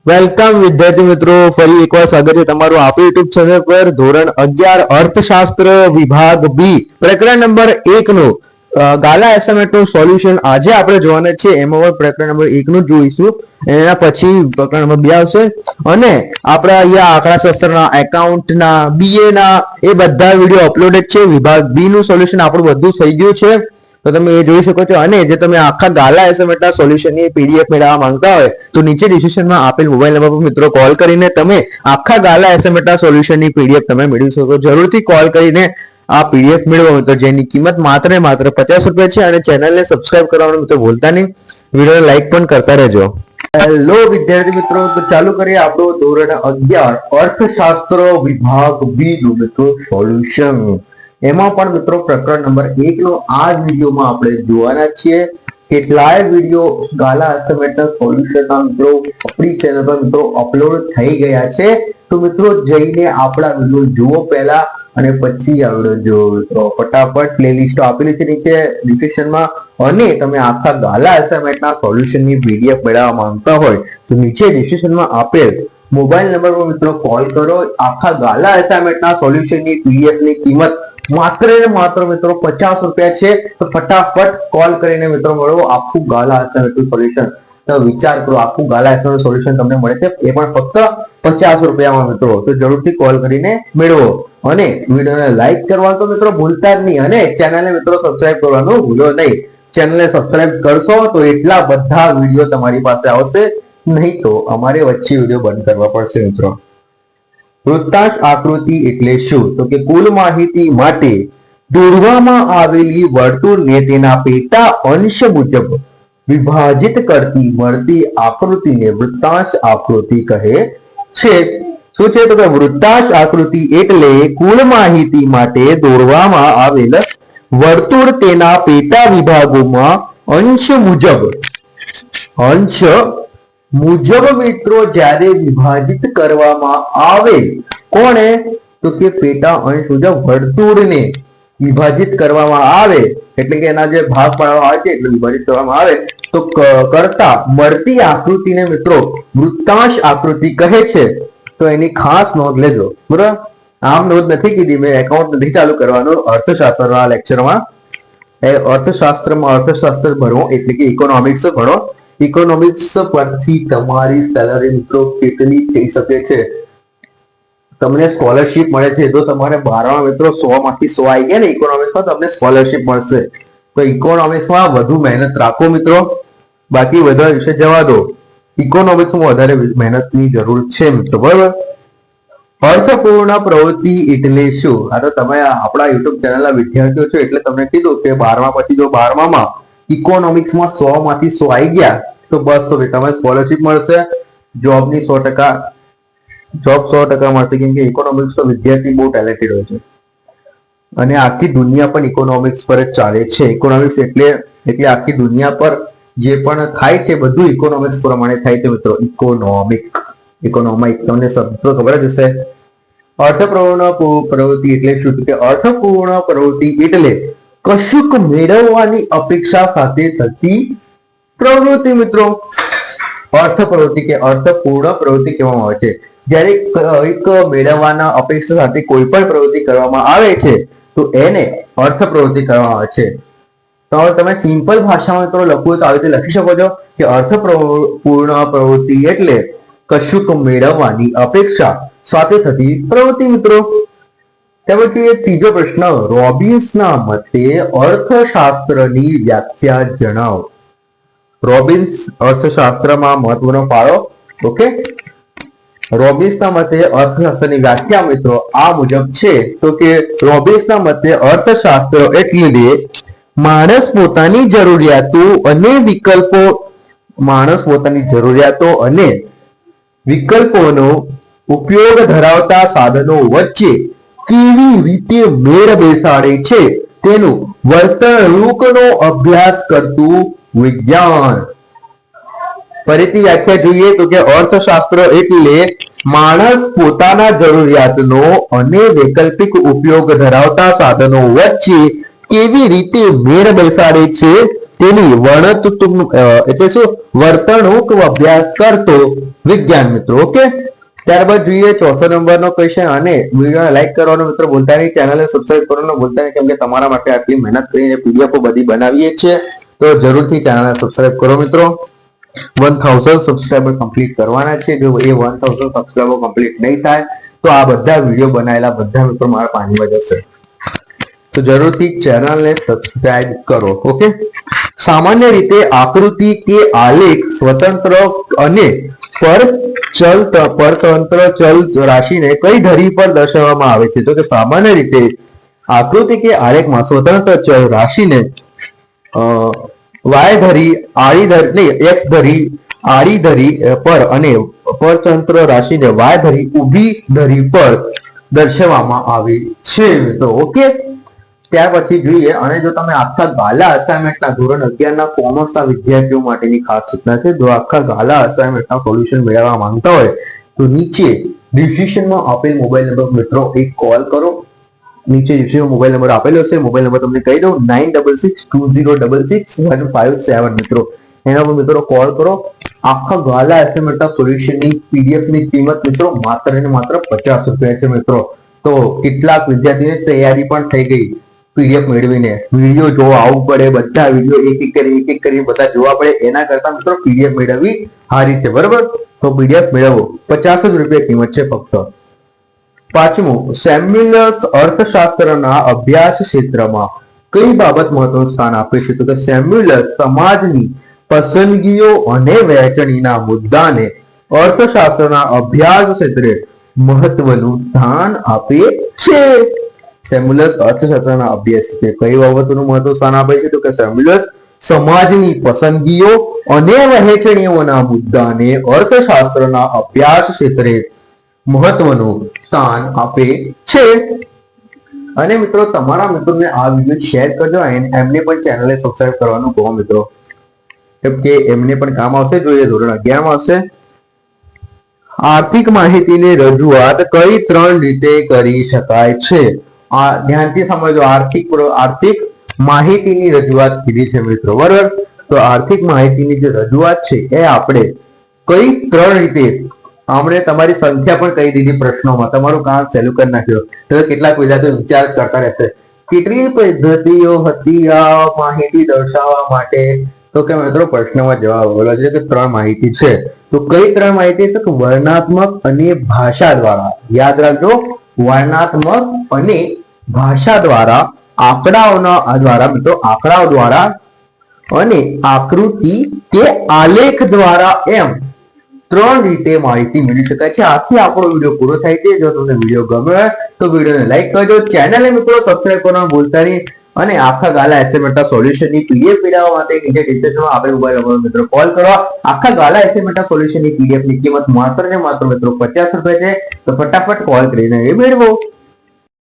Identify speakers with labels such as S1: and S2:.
S1: Welcome વિદ્યાર્થી મિત્રો, ફરી એકવાર સ્વાગત છે તમારું આપણી યુટ્યુબ ચેનલ પર. ધોરણ 11 અર્થશાસ્ત્ર વિભાગ બી પ્રકરણ નંબર 1 નું ગાલા એસાઇનમેન્ટ નું સોલ્યુશન આજે આપણે જોવાના છે. એમાં પણ પ્રકરણ નંબર 1 નું જોઈશું, એના પછી પ્રકરણ નંબર 2 આવશે. અને આપણે અહીંયા આંકડાશાસ્ત્રના, એકાઉન્ટના, બીએ ના એ બધા વિડીયો અપલોડેડ છે. વિભાગ બી નું સોલ્યુશન આપણું બધું થઈ ગયું છે, તો તમે એ જોઈ શકો છો. અને જે તમે આખા ગાલા એસાઇનમેન્ટના સોલ્યુશનની પીડીએફ મેળવવા માંગતા હોય તો નીચે ડિસ્ક્રિપ્શનમાં આપેલ મોબાઈલ નંબર પર મિત્રો કોલ કરીને તમે આખા ગાલા એસાઇનમેન્ટના સોલ્યુશનની પીડીએફ તમે મેળવી શકો. જરૂરથી કોલ કરીને આ પીડીએફ મેળવો, તો જેની કિંમત માત્ર ને માત્ર 50 રૂપિયા છે. અને ચેનલને સબસ્ક્રાઇબ કરવાનું મિત્રો ભૂલતા નહીં, વિડીયોને લાઈક પણ કરતા રહેજો. હેલો વિદ્યાર્થી મિત્રો, તો ચાલુ કરીએ આપણું ધોરણ 11 અર્થશાસ્ત્ર વિભાગ બી નું મિત્રો સોલ્યુશન. એમાં પણ મિત્રો પ્રકરણ નંબર 1 નો આ જ વિડીયોમાં આપણે જોવાના છીએ. કેટલાય વિડીયો ગાલા એસાઇનમેન્ટના સોલ્યુશનના મિત્રો આપણી ચેનલ પર મિત્રો અપલોડ થઈ ગયા છે. તો મિત્રો જઈને આપણા વિડીયો જુઓ પહેલા, અને પછી આ વિડીયો જુઓ. તો ફટાફટ પ્લેલિસ્ટ આપેલી છે નીચે ડિસ્ક્રિપ્શનમાં. અને તમે આખા ગાલા એસાઇનમેન્ટના સોલ્યુશનની પીડીએફ મેળવવા માંગતા હોય તો નીચે ડિસ્ક્રિપ્શનમાં આપેલ મોબાઈલ નંબર પર મિત્રો કોલ કરો. આખા ગાલા એસાઇનમેન્ટના સોલ્યુશનની પીડીએફની કિંમત માત્ર ને માત્ર મિત્રો 50 રૂપિયા છે. તો ફટાફટ કોલ કરીને મિત્રો મળો આખું ગાલા એસાઇનમેન્ટનું સોલ્યુશન. તો વિચાર કરો, આખું ગાલા એસાઇનમેન્ટ સોલ્યુશન તમને મળે છે એ પણ ફક્ત 50 રૂપિયામાં મિત્રો. તો જરૂરથી કોલ કરીને મેળવો. અને વિડીયોને લાઈક કરવાનું તો મિત્રો ભૂલતા જ નહીં, અને ચેનલને મિત્રો સબસ્ક્રાઇબ કરવાનું ભૂલો નહીં. ચેનલને સબસ્ક્રાઇબ કરશો તો એટલા બધા વિડીયો તમારી પાસે આવશે, નહીં તો અમારે વચ્ચે વિડીયો બંધ કરવા પડશે મિત્રો. વૃત્તાંશ આકૃતિ એટલે શું? તો કે કુલ માહિતી માટે દોરવામાં આવેલી વર્તુળને તેના પેટા અંશ મુજબ વિભાજિત કરતી મળતી આકૃતિને વૃત્તાંશ આકૃતિ કહે છે. શું છે? તો કે વૃત્તાંશ આકૃતિ એટલે કુલ માહિતી માટે દોરવામાં આવેલ વર્તુળ તેના પેટા વિભાગોમાં અંશ મુજબ મિત્રો જ્યારે વિભાજિત કરવામાં આવે. કોણે? તો કે પેટા અંશ મુજબ વર્તુળને વિભાજિત કરવામાં આવે, એટલે કે એના જે ભાગ પાડવામાં આવે છે એટલે વિભાજિત કરવામાં આવે તો કરતા મળતી આકૃતિને મિત્રો વૃત્તાંશ આકૃતિ કહે છે. તો એની ખાસ નોંધ લેજો, બરાબર? આમ નોંધ નથી કીધી મેં, એકાઉન્ટ નથી ચાલુ કરવાનું અર્થશાસ્ત્રના લેક્ચરમાં. અર્થશાસ્ત્ર ભણો એટલે કે ઇકોનોમિક્સ ભણો. ઇકોનોમિક્સ પરથી તમારી સેલરી મિત્રો કેટલી થઈ શકે છે, તમને સ્કોલરશિપ મળે છે. જો તમારે 12માં મિત્રો 100 માંથી 100 આવી ગયા ને ઇકોનોમિક્સમાં, તમને સ્કોલરશિપ મળશે. તો ઇકોનોમિક્સમાં વધુ મહેનત રાખો મિત્રો, બાકી વધારે વિશે જવા દો. ઇકોનોમિક્સમાં વધારે મહેનતની જરૂર છે મિત્રો, બરાબર? અર્થપૂર્ણ પ્રવૃત્તિ એટલે શું? આ તો તમે આપણા યુટ્યુબ ચેનલના વિદ્યાર્થીઓ છો એટલે તમને કીધું કે 12મા પછી જો 12માં ઇકોનોમિક્સમાં 100 માંથી 100 આવી ગયા તો બસ, તો તમને સ્કોલરશિપ મળશે. જોબની 100% મળશે, કેમ કે ઇકોનોમિક્સ તો વિદ્યાર્થી બહુ ટેલેન્ટેડ હોય છે. અને આખી દુનિયા પણ ઇકોનોમિક્સ પર જ ચાલે છે. ઇકોનોમિક્સ એટલે આખી દુનિયા પર જે પણ થાય છે બધું ઇકોનોમિક્સ પ્રમાણે થાય છે મિત્રો. ઇકોનોમિક તમને શબ્દ ખબર જ હશે. અર્થપૂર્ણ પ્રવૃત્તિ એટલે શું? કે અર્થપૂર્ણ પ્રવૃત્તિ એટલે કશુંક મેળવવાની અપેક્ષા સાથે થતી પ્રવૃત્તિ મિત્રો. અર્થ પ્રવૃત્તિ કે અર્થપૂર્ણ પ્રવૃત્તિ કહેવામાં આવે છે જ્યારે એક મેળવવાના અપેક્ષા સાથે કોઈ પણ પ્રવૃત્તિ કરવામાં આવે છે તો એને અર્થ પ્રવૃત્તિ કરવામાં આવે છે. તો તમે સિમ્પલ ભાષામાં મિત્રો લખવું તો આવી રીતે લખી શકો છો કે અર્થપૂર્ણ પ્રવૃત્તિ એટલે કશુંક મેળવવાની અપેક્ષા સાથે થતી પ્રવૃત્તિ મિત્રો. ત્યાર ત્રીજો પ્રશ્ન, રોબિન્સના મતે અર્થશાસ્ત્રની વ્યાખ્યા જણાવો. રોબિન્સ અર્થશાસ્ત્રમાં મહત્વનો ફાળો. ઓકે, રોબિન્સના મતે અર્થશાસ્ત્રની વ્યાખ્યા મિત્રો આ મુજબ છે. તો કે રોબિન્સના મતે અર્થશાસ્ત્ર એટલે માણસ પોતાની જરૂરિયાતો અને વિકલ્પોનો ઉપયોગ ધરાવતા સાધનો વચ્ચે કેવી રીતે મેળ બેસાડે છે તેનું વર્તણૂકનો અભ્યાસ કરતું વિજ્ઞાન. ફરીથી વ્યાખ્યા જોઈએ તો કે અર્થશાસ્ત્ર એટલે માણસ પોતાના જરૂરિયાતનો અને વૈકલ્પિક ઉપયોગ ધરાવતા સાધનો વચ્ચે કેવી રીતે મેળ બેસાડે છે તેની એટલે શું વર્તણૂક અભ્યાસ કરતો વિજ્ઞાન મિત્રો. ઓકે, ત્યારબાદ જોઈએ ચોથો નંબરનો ક્વેશ્ચન. અને વિડીયોને લાઈક કરવાનું મિત્રો ભૂલતા નહીં, ચેનલને સબસ્ક્રાઇબ કરવાનું ભૂલતા નહીં, કેમ કે તમારા માટે આટલી મહેનત કરીને પીડીએફ બધી બનાવીએ છીએ, તો જરૂરથી ચેનલને સબસ્ક્રાઇબ કરો મિત્રો. 1000 સબસ્ક્રાઇબર કમ્પ્લીટ કરવાના છે. જો એ 1000 સબસ્ક્રાઇબર કમ્પ્લીટ નહીં થાય તો આ બધા વિડીયો બનાવેલા બધા મિત્રો મારા પાણીમાં જશે. તો જરૂરથી ચેનલને સબસ્ક્રાઇબ કરો. ઓકે, સામાન્ય રીતે આકૃતિ કે આલેખ સ્વતંત્ર અને પરતંત્ર ચલ રાશિને કઈ ધરી પર દર્શાવવામાં આવે છે? તો કે સામાન્ય રીતે આકૃતિ કે આલેખમાં સ્વતંત્ર ચલ રાશિને વાય ધરી, આડી ધરી, એક્સ ધરી, આડી ધરી પર અને પરતંત્ર રાશિને વાય ધરી, ઊભી ધરી પર દર્શાવવામાં આવે છે મિત્રો. ઓકે, ત્યાર પછી જોઈએ. અને જો તમે આખા ગાલા અસાઇનમેન્ટના ધોરણ 11 ના કોમર્સના વિદ્યાર્થીઓ માટેની ખાસ સૂચના છે. જો આખા ગાલા અસાઇનમેન્ટના સોલ્યુશન મેળવવા માંગતા હોય તો નીચે ડિસ્ક્રિપ્શનમાં આપેલ મોબાઈલ નંબર મિત્રો એક કોલ કરો. નીચે મોબાઈલ નંબર આપેલો છે, મોબાઈલ નંબર તમને કહી દઉં 9662066157 મિત્રો. એના પર મિત્રો કોલ કરો. આખા ગાલા અસાઇનમેન્ટના સોલ્યુશનની પીડીએફ ની કિંમત મિત્રો માત્ર ને માત્ર 50 રૂપિયા છે મિત્રો. તો કેટલાક વિદ્યાર્થીઓની તૈયારી પણ થઈ ગઈ પીડીએફ મેળવીને. વિડીયો જોવા આવવું પડે, બધા વિડીયો એક એક કરી બધા જોવા પડે, એના કરતા મિત્રો પીડીએફ મેળવવી સારી છે. બરોબર, તો પીડીએફ મેળવો. 50 રૂપિયા કિંમત છે ફક્ત. પાંચમું, સેમ્યુલસ અર્થશાસ્ત્રના અભ્યાસ ક્ષેત્રમાં કઈ બાબત મહત્વનું સ્થાન આપે છે? તો કે સેમ્યુલસ સમાજની પસંદગીઓ અને વહેંચણીના મુદ્દાને અર્થશાસ્ત્રના અભ્યાસ ક્ષેત્રે મહત્વનું સ્થાન આપે છે. સેમ્યુલસ અર્થશાસ્ત્રના અભ્યાસ ક્ષેત્રે કઈ બાબતોનું મહત્વનું સ્થાન આપે છે? તો કે સેમ્યુલસ સમાજની પસંદગીઓ અને વહેંચણીઓના મુદ્દાને અર્થશાસ્ત્રના અભ્યાસ ક્ષેત્રે મહત્વનું સ્થાન આપે છે. અને મિત્રો તમારા મિત્રોને આ વિડીયો શેર કરજો, એમને પણ ચેનલને સબસ્ક્રાઇબ કરવાનું કહો મિત્રો, કેમ કે એમને પણ કામ આવશે. જોઈએ ધોરણ 11 માં આવશે. આર્થિક માહિતીની રજૂઆત કઈ 3 રીતે કરી શકાય છે? આ ધ્યાનથી સમજો. આર્થિક માહિતીની રજૂઆત કીધી છે મિત્રો. બરાબર, તો આર્થિક માહિતીની જે રજૂઆત છે એ આપણે કઈ 3 રીતે, આપણે તમારી સંખ્યા પણ કહી દીધી પ્રશ્નોમાં, તમારું કામ સહેલું કરી નાખ્યું. તો કેટલાક વિદ્યાર્થીઓ વિચાર કરતા રહેશે કેટલી પદ્ધતિઓ હતી આ માહિતી દર્શાવવા માટે? તો કે મિત્રો પ્રશ્નમાં જવાબ બોલો છે કે 3 માહિતી છે. તો કઈ 3 માહિતી? તો વર્ણનાત્મક અને ભાષા દ્વારા. યાદ રાખજો, વર્ણનાત્મક અને ભાષા દ્વારા, આંકડાઓના દ્વારા મિત્રો, આંકડાઓ દ્વારા અને આકૃતિ કે આલેખ દ્વારા, એમ 3 રીતે માહિતી મેળવી શકાય છે. આથી આપણો વિડીયો પૂરો થાય છે. જો તમને વિડીયો ગમે તો વિડીયોને લાઈક કરજો, ચેનલને મિત્રો સબસ્ક્રાઇબ કરવાનું ભૂલતા નહીં. અને આખા ગાલા એસાઇનમેન્ટના સોલ્યુશનની પીડીએફ મેળવવા માટે નીચે ડિસ્ક્રિપ્શનમાં આપેલ મોબાઈલ નંબર મિત્રો કોલ કરો. આખા ગાલા એસાઇનમેન્ટના સોલ્યુશનની પીડીએફ ની કિંમત માત્ર ને માત્ર મિત્રો 50 રૂપિયા છે. તો ફટાફટ કોલ કરીને એ મેળવો.